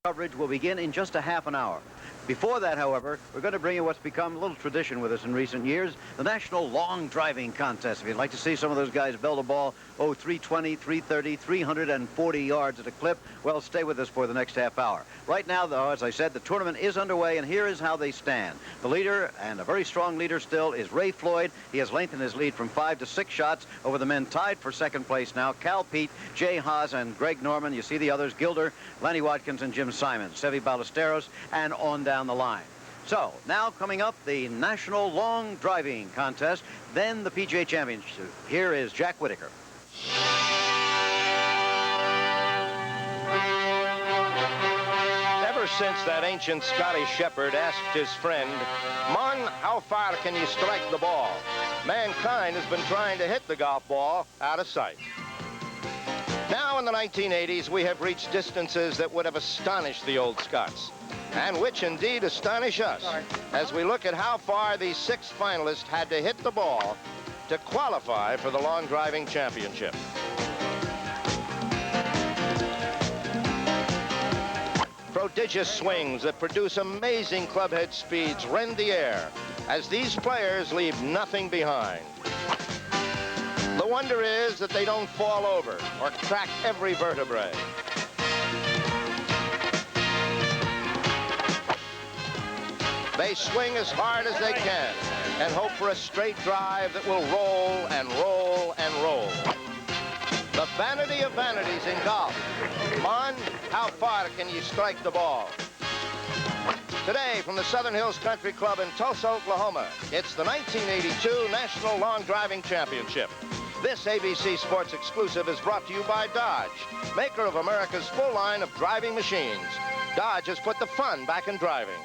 Coverage will begin in just a half an hour. Before that, however, we're going to bring you what's become a little tradition with us in recent years, the National Long Driving Contest. If you'd like to see some of those guys belt a ball, 320, 330, 340 yards at a clip, well, stay with us for the next half hour. Right now, though, as I said, the tournament is underway, and here is how they stand. The leader, and a very strong leader still, is Ray Floyd. He has lengthened his lead from 5 to 6 shots over the men tied for second place now, Cal Peete, Jay Haas, and Greg Norman. You see the others, Gilder, Lanny Watkins, and Jim Simons, Seve Ballesteros, and on down the line. So, now coming up, the National Long Driving Contest, then the PGA Championship. Here is Jack Whitaker. Ever since that ancient Scottish shepherd asked his friend, "Mon, how far can you strike the ball?" mankind has been trying to hit the golf ball out of sight. Now in the 1980s, we have reached distances that would have astonished the old Scots, and which indeed astonish us as we look at how far these 6 finalists had to hit the ball to qualify for the Long Driving Championship. Prodigious swings that produce amazing clubhead speeds rend the air as these players leave nothing behind. The wonder is that they don't fall over or crack every vertebrae. They swing as hard as they can and hope for a straight drive that will roll and roll and roll. The vanity of vanities in golf. Mon, how far can you strike the ball? Today, from the Southern Hills Country Club in Tulsa, Oklahoma, it's the 1982 National Long Driving Championship. This ABC Sports exclusive is brought to you by Dodge, maker of America's full line of driving machines. Dodge has put the fun back in driving.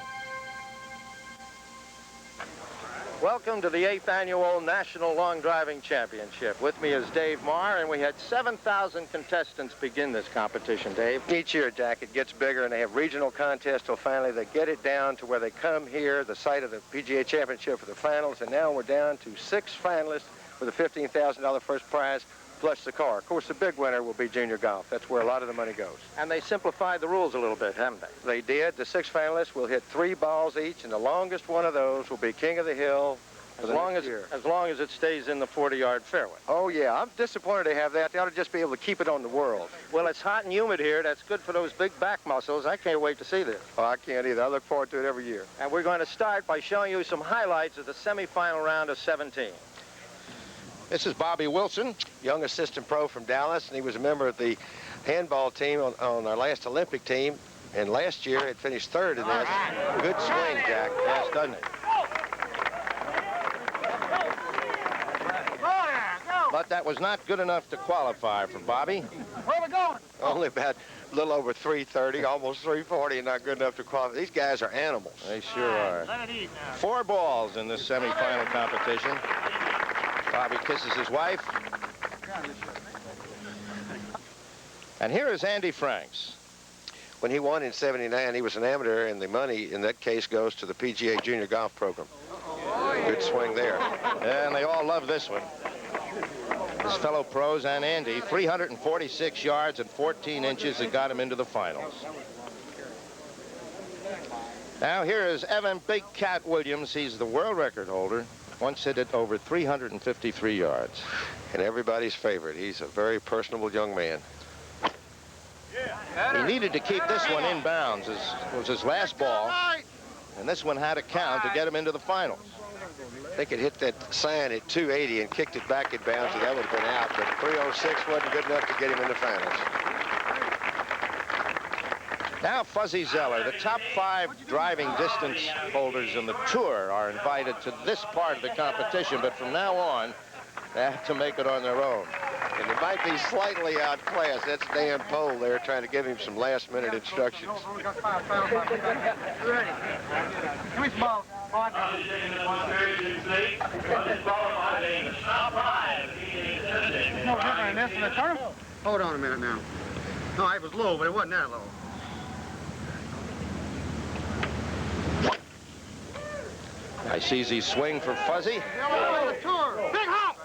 Welcome to the 8th Annual National Long Driving Championship. With me is Dave Marr, and we had 7,000 contestants begin this competition, Dave. Each year, Jack, it gets bigger, and they have regional contests till finally they get it down to where they come here, the site of the PGA Championship for the finals, and now we're down to 6 finalists with a $15,000 first prize, plus the car. Of course, the big winner will be junior golf. That's where a lot of the money goes. And they simplified the rules a little bit, haven't they? They did. The 6 finalists will hit 3 balls each, and the longest one of those will be king of the hill for the next year. As long as it stays in the 40-yard fairway. Oh, yeah. I'm disappointed they have that. They ought to just be able to keep it on the world. Well, it's hot and humid here. That's good for those big back muscles. I can't wait to see this. Oh, I can't either. I look forward to it every year. And we're going to start by showing you some highlights of the semifinal round of 17. This is Bobby Wilson, young assistant pro from Dallas, and he was a member of the handball team on our last Olympic team. And last year, it finished 3rd in that. Good swing, Jack. Yes, doesn't it? But that was not good enough to qualify for Bobby. Where are we going? Only about a little over 330, almost 340, and not good enough to qualify. These guys are animals. They sure are. Let it eat now. 4 balls in this semifinal competition. Bobby kisses his wife. And here is Andy Franks. When he won in '79, he was an amateur, and the money in that case goes to the PGA Junior Golf Program. Good swing there. And they all love this one. His fellow pros and Andy, 346 yards and 14 inches that got him into the finals. Now here is Evan Big Cat Williams. He's the world record holder. Once hit it over 353 yards. And everybody's favorite. He's a very personable young man. He needed to keep this one in bounds. It was his last ball. And this one had to count to get him into the finals. They could hit that sign at 280 and kicked it back in bounds, and that would have been out. But 306 wasn't good enough to get him in the finals. Now Fuzzy Zeller, the top 5 driving distance holders in the tour are invited to this part of the competition, but from now on, they have to make it on their own. And they might be slightly outclassed. That's Dan Pohl there trying to give him some last-minute instructions. Ready. Give me some balls. No different in this than the tournament. Hold on a minute now. No, it was low, but it wasn't that low. I sees he swing for Fuzzy. Big hop!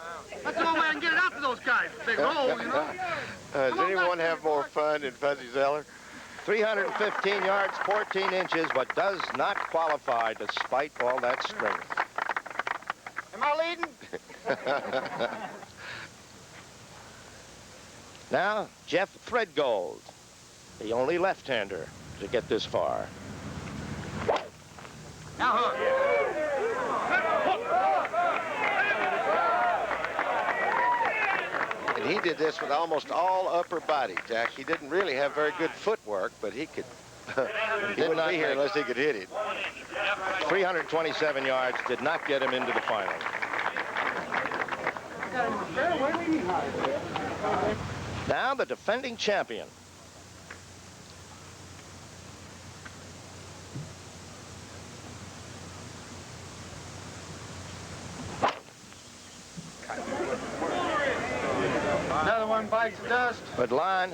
That's the only way I can get it out to those guys. Big roll, you know. Does anyone have more fun than Fuzzy Zeller? 315 yards, 14 inches, but does not qualify despite all that strength. Am I leading? Now, Jeff Threadgold, the only left-hander to get this far. Now hook. And he did this with almost all upper body, Jack. He didn't really have very good footwork, but he could. He wouldn't be here unless he could hit it. 327 yards did not get him into the final. Now the defending champion. Another one bites the dust. But Line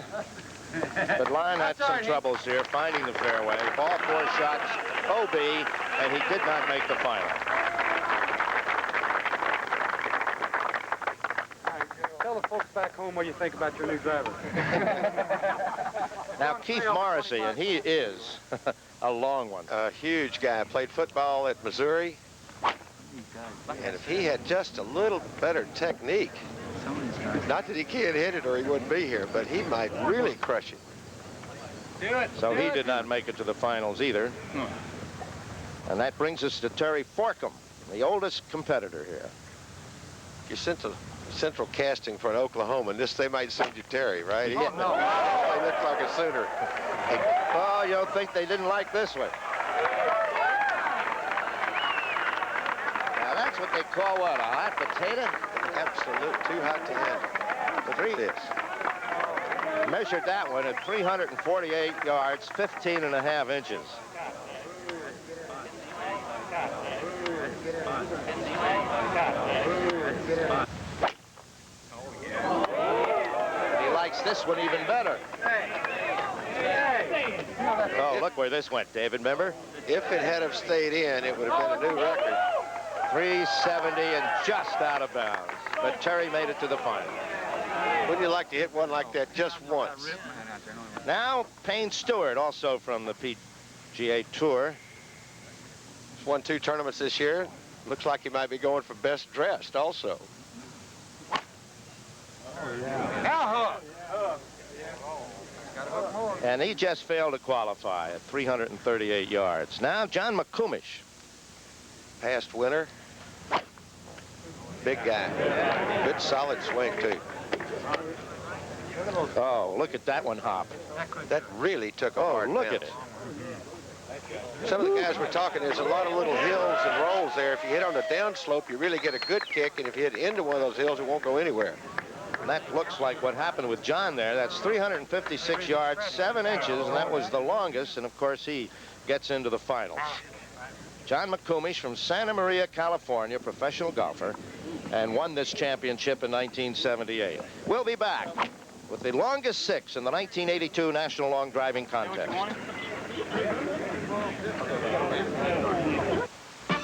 had some troubles here finding the fairway. Ball 4 shots, OB, and he did not make the final. Tell the folks back home what you think about your new driver. Now Keith Morrissey, and he is a long one. A huge guy. Played football at Missouri. And if he had just a little better technique, not that he can't hit it or he wouldn't be here, but he might really crush it. So he did not make it to the finals either. And that brings us to Terry Forkham, the oldest competitor here. Your central casting for an Oklahoman, they might send you Terry, right? He looks like a Sooner. Oh, you'll think they didn't like this one. Now that's what they call what, a hot potato? Absolute, too hot to handle. But read this. Measured that one at 348 yards, 15 and a half inches. He likes this one even better. Oh, look where this went, David, remember? If it had have stayed in, it would have been a new record. 370 and just out of bounds. But Terry made it to the final. Wouldn't you like to hit one like that just once? Now, Payne Stewart, also from the PGA Tour. He's won 2 tournaments this year. Looks like he might be going for best dressed also. And he just failed to qualify at 338 yards. Now, John McCumish. Past winner. Big guy. Good solid swing, too. Oh, look at that one hop. That really took a hard look bounce. at it. Some of the guys were talking, there's a lot of little hills and rolls there. If you hit on the downslope, you really get a good kick, and if you hit into one of those hills, it won't go anywhere. And that looks like what happened with John there. That's 356 yards, 7 inches, and that was the longest, and of course he gets into the finals. John McCumish from Santa Maria, California, professional golfer, and won this championship in 1978. We'll be back with the longest 6 in the 1982 National Long Driving Contest.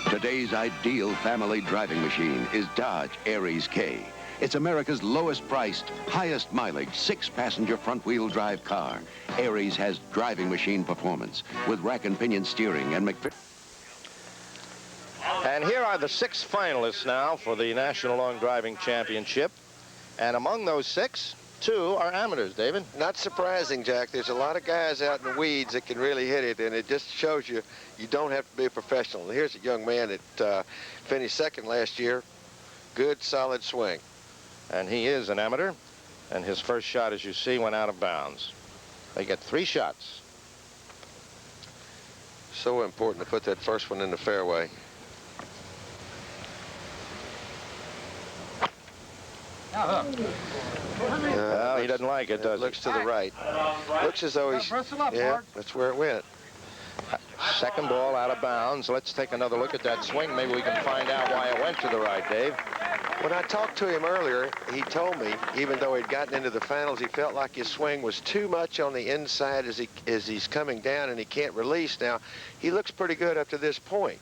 Today's ideal family driving machine is Dodge Aries K. It's America's lowest priced, highest mileage, 6-passenger front-wheel drive car. Aries has driving machine performance with rack and pinion steering and And here are the 6 finalists now for the National Long Driving Championship. And among those 6, 2 are amateurs, David. Not surprising, Jack. There's a lot of guys out in the weeds that can really hit it, and it just shows you don't have to be a professional. Here's a young man that finished 2nd last year. Good, solid swing. And he is an amateur, and his first shot, as you see, went out of bounds. They get 3 shots. So important to put that first one in the fairway. Well, he doesn't like it, does he? Looks to the right. Looks as though he's... Yeah, that's where it went. Second ball out of bounds. Let's take another look at that swing. Maybe we can find out why it went to the right, Dave. When I talked to him earlier, he told me, even though he'd gotten into the finals, he felt like his swing was too much on the inside as he's coming down and he can't release. Now, he looks pretty good up to this point.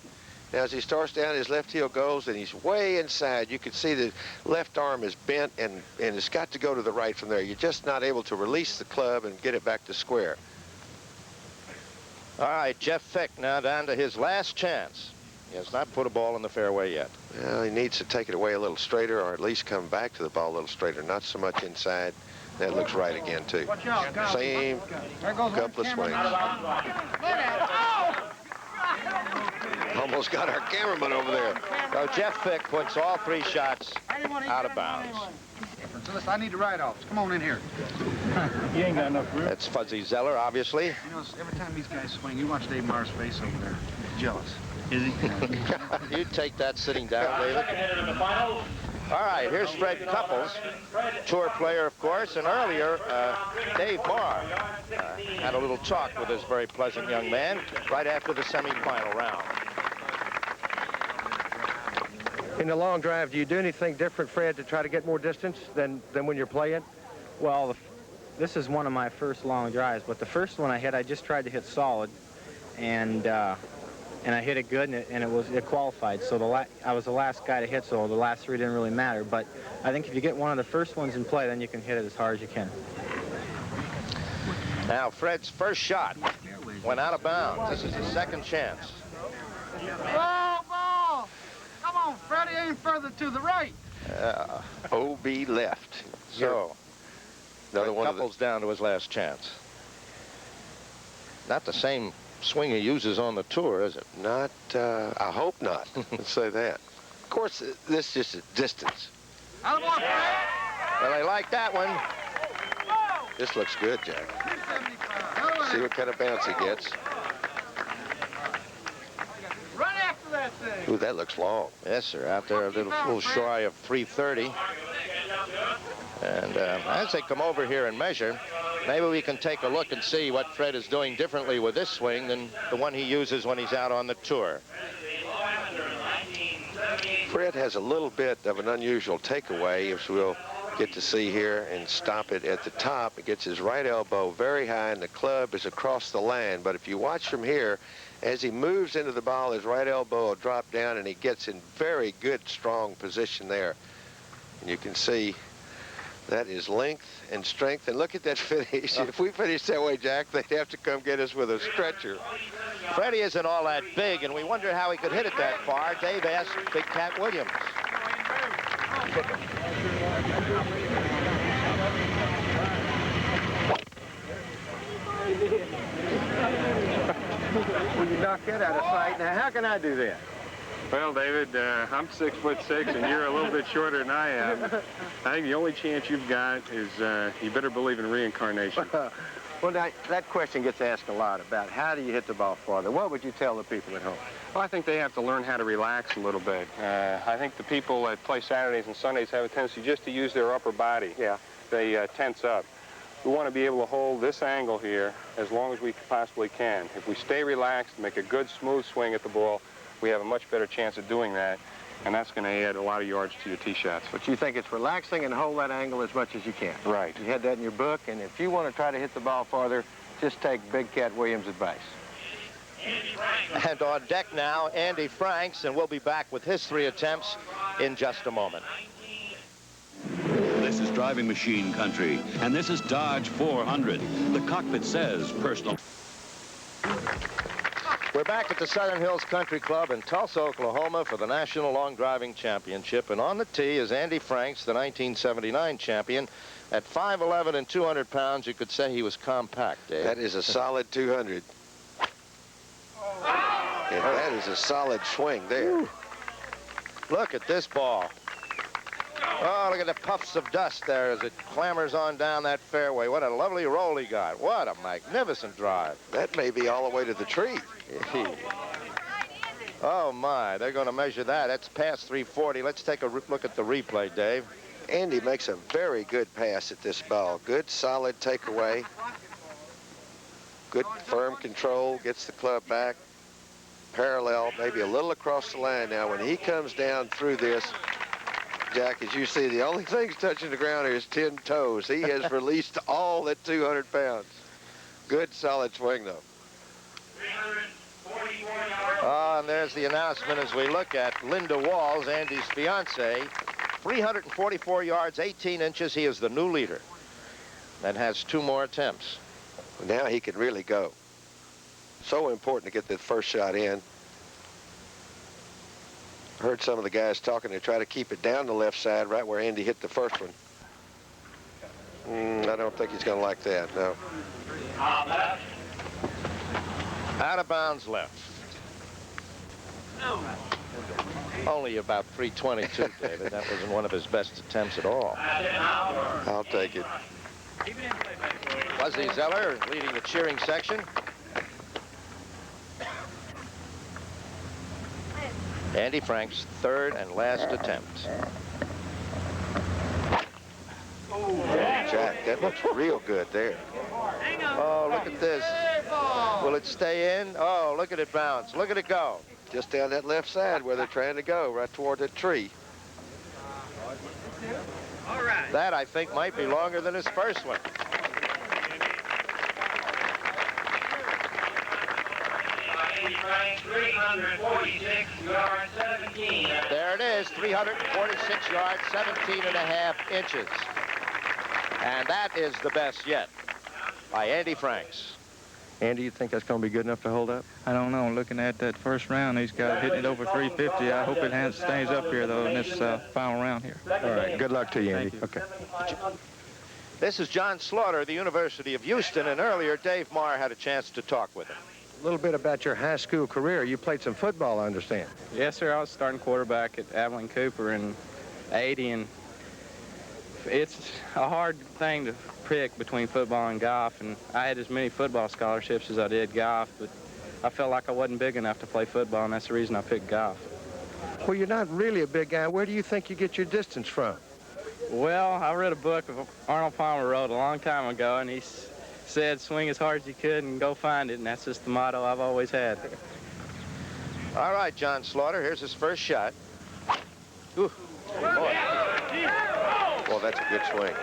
Now, as he starts down, his left heel goes, and he's way inside. You can see the left arm is bent, and it's got to go to the right from there. You're just not able to release the club and get it back to square. All right, Jeff Fick now down to his last chance. He has not put a ball in the fairway yet. Well, he needs to take it away a little straighter, or at least come back to the ball a little straighter, not so much inside. That looks right again, too. Same couple of swings. Almost got our cameraman over there. So Jeff Fick puts all 3 shots out of bounds. So listen, I need the write-offs. Come on in here. You ain't got enough room. That's Fuzzy Zeller, obviously. You know, every time these guys swing, you watch Dave Marr's face over there. He's jealous. Is he? You take that sitting down, David. All right, here's Fred Couples, tour player, of course, and earlier, Dave Marr had a little talk with this very pleasant young man right after the semifinal round. In the long drive, do you do anything different, Fred, to try to get more distance than when you're playing? Well, this is one of my first long drives, but the first one I hit, I just tried to hit solid, and I hit it good, and it qualified. So I was the last guy to hit, so the last 3 didn't really matter. But I think if you get one of the first ones in play, then you can hit it as hard as you can. Now, Fred's first shot went out of bounds. This is his second chance. Ball! Come on, Freddie, aim further to the right. OB left. So, Another one of Couples down to his last chance. Not the same swing he uses on the tour, is it? Not, I hope not. Let's say that. Of course, this is just a distance. Out of one, Fred. Well, I like that one. This looks good, Jack. 275. See what kind of bounce he gets. Run after that thing. Ooh, that looks long. Yes, sir. Out there a little shy of 330. And as they come over here and measure, maybe we can take a look and see what Fred is doing differently with this swing than the one he uses when he's out on the tour. Fred has a little bit of an unusual takeaway, as we'll get to see here, and stop it at the top. It gets his right elbow very high, and the club is across the line. But if you watch from here, as he moves into the ball, his right elbow will drop down, and he gets in very good, strong position there. And you can see that is length and strength. And look at that finish. If we finished that way, Jack, they'd have to come get us with a stretcher. Freddie isn't all that big, and we wonder how he could hit it that far. Dave asked Big Cat Williams. Well, you knock that out of sight. Now, how can I do that? Well, David, I'm 6'6", and you're a little bit shorter than I am. I think the only chance you've got is you better believe in reincarnation. Well, that question gets asked a lot about how do you hit the ball farther. What would you tell the people at home? Well, I think they have to learn how to relax a little bit. I think the people that play Saturdays and Sundays have a tendency just to use their upper body. Yeah. They tense up. We want to be able to hold this angle here as long as we possibly can. If we stay relaxed, make a good, smooth swing at the ball, we have a much better chance of doing that, and that's going to add a lot of yards to your tee shots. But you think it's relaxing and hold that angle as much as you can. Right. You had that in your book, and if you want to try to hit the ball farther, just take Big Cat Williams' advice. And on deck now, Andy Franks, and we'll be back with his 3 attempts in just a moment. This is driving machine country, and this is Dodge 400. The cockpit says personal. We're back at the Southern Hills Country Club in Tulsa, Oklahoma for the National Long Driving Championship. And on the tee is Andy Franks, the 1979 champion. At 5'11" and 200 pounds, you could say he was compact, Dave. That is a solid 200. And that is a solid swing there. Whew. Look at this ball. Oh, look at the puffs of dust there as it clambers on down that fairway. What a lovely roll he got. What a magnificent drive. That may be all the way to the tree. Oh, my. They're going to measure that. That's past 340. Let's take a look at the replay, Dave. Andy makes a very good pass at this ball. Good, solid takeaway. Good, firm control. Gets the club back. Parallel, maybe a little across the line now. When he comes down through this, Jack, as you see, the only things touching the ground are his 10 toes. He has released all that 200 pounds. Good, solid swing, though. And there's the announcement as we look at Linda Walls, Andy's fiance. 344 yards, 18 inches. He is the new leader. And has 2 more attempts. Now he can really go. So important to get that first shot in. Heard some of the guys talking to try to keep it down the left side right where Andy hit the first one. I don't think he's going to like that, no. Out of bounds left. Only about 322, David. That wasn't one of his best attempts at all. I'll take it. Fuzzy Zeller leading the cheering section. Andy Frank's third and last attempt. Jack, that looks real good there. Oh, look at this. Will it stay in? Oh, look at it bounce. Look at it go. Just down that left side where they're trying to go, right toward that tree. That, I think, might be longer than his first one. There it is, 346 yards, 17.5 inches. And that is the best yet by Andy Franks. Andy, you think that's going to be good enough to hold up? I don't know. Looking at that first round, he's got hitting it over 350. I hope it stays up here, though, in this final round here. All right. Good luck to you, Andy. Thank you. Okay. This is John Slaughter, the University of Houston, and earlier Dave Marr had a chance to talk with him. A little bit about your high school career. You played some football, I understand. Yes, sir. I was starting quarterback at Abilene Cooper in '80, and it's a hard thing to pick between football and golf, and I had as many football scholarships as I did golf, but I felt like I wasn't big enough to play football, and that's the reason I picked golf. Well, you're not really a big guy. Where do you think you get your distance from? Well, I read a book of Arnold Palmer wrote a long time ago, and he said swing as hard as you could and go find it, and that's just the motto I've always had. All right, John Slaughter, here's his first shot. Ooh, boy. Well, that's a good swing.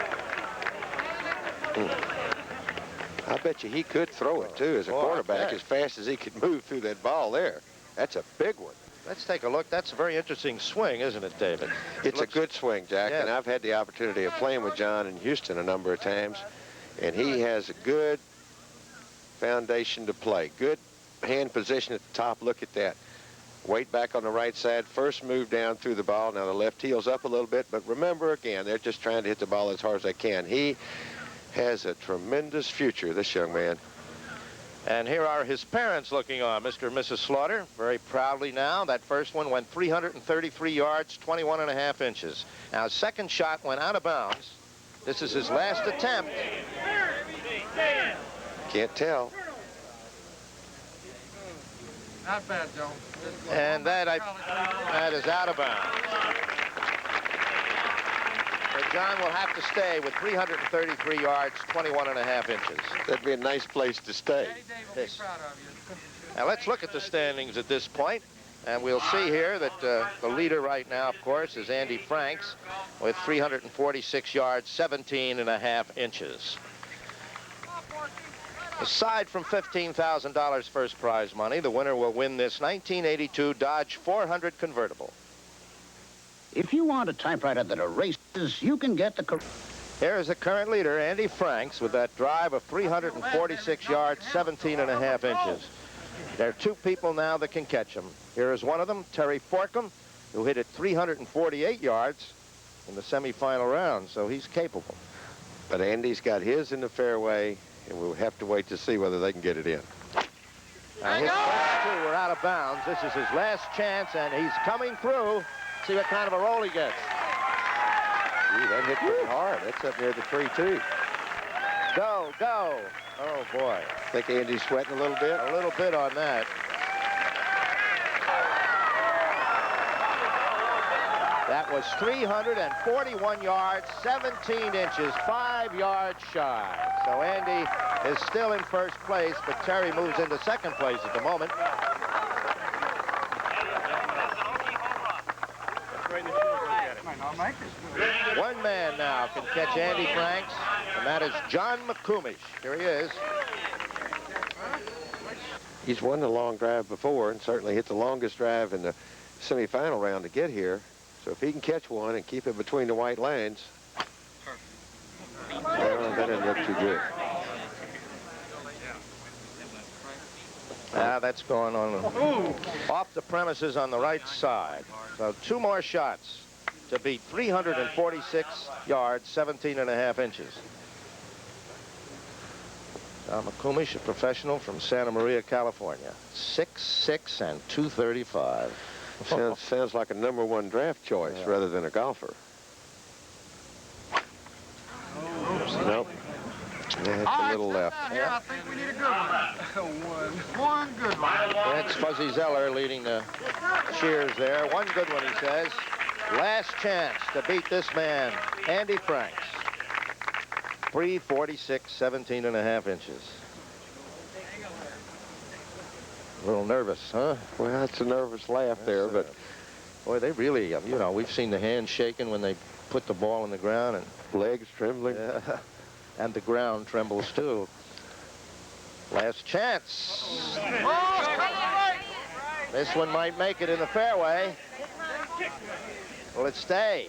I bet you he could throw it, too, as a quarterback, as fast as he could move through that ball there. That's a big one. Let's take a look. That's a very interesting swing, isn't it, David? It's a good swing, Jack, Yeah. and I've had the opportunity of playing with John in Houston a number of times, and he has a good foundation to play. Good hand position at the top. Look at that. Weight back on the right side. First move down through the ball. Now the left heel's up a little bit, but remember, again, they're just trying to hit the ball as hard as they can. He has a tremendous future, this young man. And here are his parents looking on, Mr. and Mrs. Slaughter, very proudly now. That first one went 333 yards, 21.5 inches. Now, his second shot went out of bounds. This is his last attempt. Can't tell. Not bad, Joe. And that is out of bounds. So John will have to stay with 333 yards, 21.5 inches. That'd be a nice place to stay. This. Now let's look at the standings at this point, and we'll see here that the leader right now, of course, is Andy Franks with 346 yards, 17.5 inches. Aside from $15,000 first prize money, the winner will win this 1982 Dodge 400 convertible. If you want a typewriter that erases, you can get the... Here is the current leader, Andy Franks, with that drive of 346 yards, 17.5 inches. There are two people now that can catch him. Here is one of them, Terry Forkham, who hit it 348 yards in the semifinal round, so he's capable. But Andy's got his in the fairway, and we'll have to wait to see whether they can get it in. Now, his first two were out of bounds. This is his last chance, and he's coming through. See what kind of a roll he gets. Ooh, that hit pretty hard. That's up near the tree, too. Go, go. Oh, boy. Think Andy's sweating a little bit? A little bit on that. That was 341 yards, 17 inches, 5 yards shy. So Andy is still in first place, but Terry moves into second place at the moment. One man now can catch Andy Franks, and that is John McCumish. Here he is. He's won the long drive before and certainly hit the longest drive in the semifinal round to get here. So if he can catch one and keep it between the white lines, well, that doesn't look too good. That's going on off the premises on the right side. So 2 more shots to beat 346 yards, 17.5 inches. John McCumish, a professional from Santa Maria, California. 6'6" and 235. Sounds like a #1 draft choice rather than a golfer. Nope. Yeah, it's a little left. Here, I think we need a good one. One good one. That's Fuzzy Zeller leading the cheers there. One good one, he says. Last chance to beat this man, Andy Franks. 346, 17.5 inches. A little nervous, huh? Well, that's a nervous laugh there, but boy, they really, you know, we've seen the hands shaking when they put the ball on the ground, and legs trembling. Yeah. And the ground trembles too. Last chance. This one might make it in the fairway. Will it stay?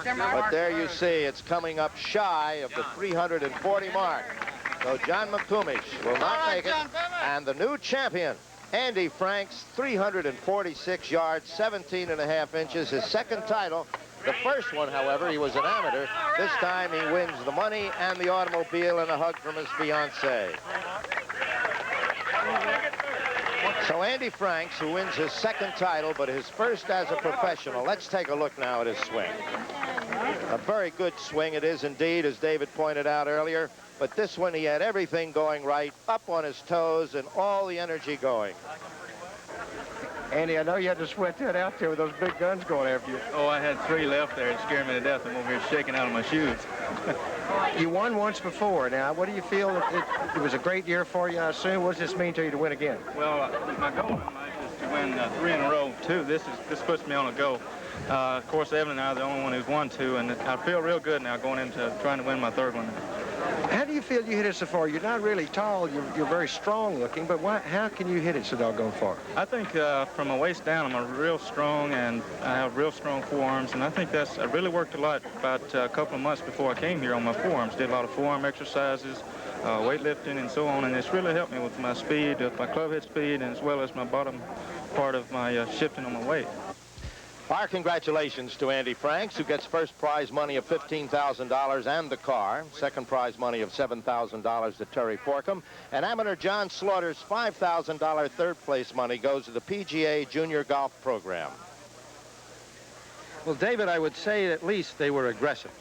But there you see, it's coming up shy of the 340 mark. So John McCumish will not make it. And the new champion, Andy Franks, 346 yards, 17.5 inches, his second title. The first one, however, he was an amateur. This time he wins the money and the automobile and a hug from his fiancée. So Andy Franks, who wins his second title, but his first as a professional. Let's take a look now at his swing. A very good swing it is indeed, as David pointed out earlier. But this one, he had everything going right, up on his toes, and all the energy going. Andy, I know you had to sweat that out there with those big guns going after you. Oh, I had 3 left there. It scared me to death. I'm over here shaking out of my shoes. You won once before. Now, what do you feel? It was a great year for you, I assume. What does this mean to you to win again? Well, my goal in life is to win 3 in a row, 2. This puts me on a go. Of course, Evan and I are the only one who's won 2, and I feel real good now going into trying to win my 3rd one. How do you feel you hit it so far? You're not really tall. You're very strong looking, but how can you hit it so doggone far? I think from my waist down, I'm real strong, and I have real strong forearms, and I think I really worked a lot about a couple of months before I came here on my forearms. Did a lot of forearm exercises, weightlifting, and so on, and it's really helped me with my speed, with my club head speed, and as well as my bottom part of my shifting on my weight. Our congratulations to Andy Franks, who gets first prize money of $15,000 and the car. Second prize money of $7,000 to Terry Forkham. And amateur John Slaughter's $5,000 third place money goes to the PGA Junior Golf Program. Well, David, I would say at least they were aggressive.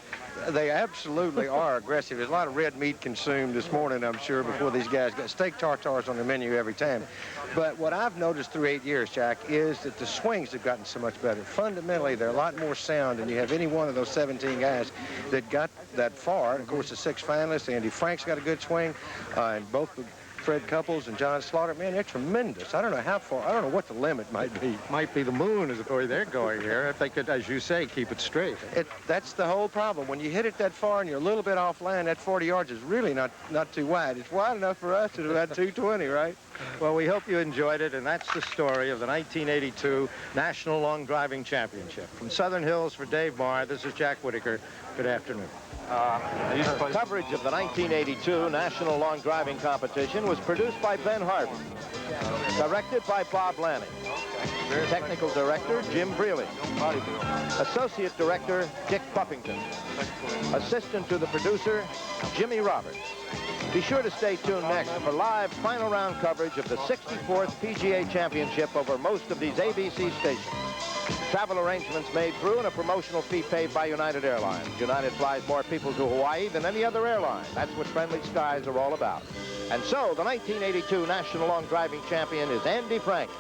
They absolutely are aggressive. There's a lot of red meat consumed this morning, I'm sure, before these guys got steak tartars on the menu every time. But what I've noticed through 8 years, Jack, is that the swings have gotten so much better. Fundamentally, they're a lot more sound than you have any one of those 17 guys that got that far. And of course, the 6 finalists, Andy Franks got a good swing, and both Fred Couples and John Slaughter, man, they're tremendous. I don't know how far, I don't know what the limit might be. Might be the moon is the way they're going here, if they could, as you say, keep it straight. That's the whole problem. When you hit it that far and you're a little bit off line, that 40 yards is really not too wide. It's wide enough for us at about 220, right? Well, we hope you enjoyed it, and that's the story of the 1982 National Long Driving Championship. From Southern Hills for Dave Marr, this is Jack Whitaker. Good afternoon. Coverage of the 1982 National Long Driving Competition was produced by Ben Harvey. Directed by Bob Lanning. Technical Director, Jim Brealey. Associate Director, Dick Buffington. Assistant to the producer, Jimmy Roberts. Be sure to stay tuned next for live final round coverage of the 64th PGA Championship over most of these ABC stations. Travel arrangements made through and a promotional fee paid by United Airlines. United flies more people to Hawaii than any other airline. That's what friendly skies are all about. And so, the 1982 National Long Driving Champion is Andy Franks.